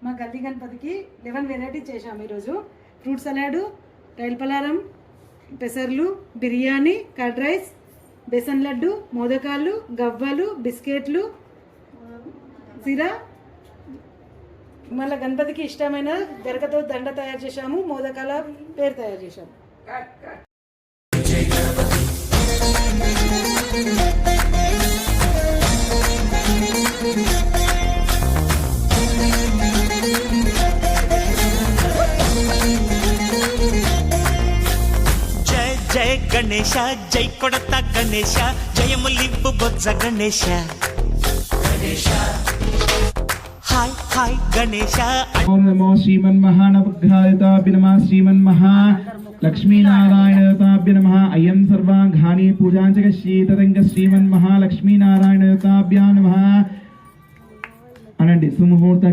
మా గల్లీ గణపతికి 11 వెరైటీ చేశాము ఈరోజు. ఫ్రూట్ సలాడు, రైల్ పలారం, పెసర్లు, బిర్యానీ, కర్డ్ రైస్, బేసన్ లడ్డు, మోదకాలు, గవ్వలు, బిస్కెట్లు, సిరా. మళ్ళీ గణపతికి ఇష్టమైన గరకతో దండ తయారు చేశాము, మోదకాల పేరు తయారు చేశాము. జయ జయ గణేశ, జై కొడత గణేశ, జయములింపు బొజ్జ గణేశ. హాయ్ హాయ్ గణేశ. ఓం నమో శ్రీమన్మహానవగ్రహాయతాభ్య నమః, శ్రీమన్మహా లక్ష్మీనారాయణతాభ్య నమః. అయం సర్వాఘాని పూజాంచకశ్రీతరంగ శ్రీమన్మహాలక్ష్మీనారాయణతాభ్యా నమః అనండి. సుముహూర్త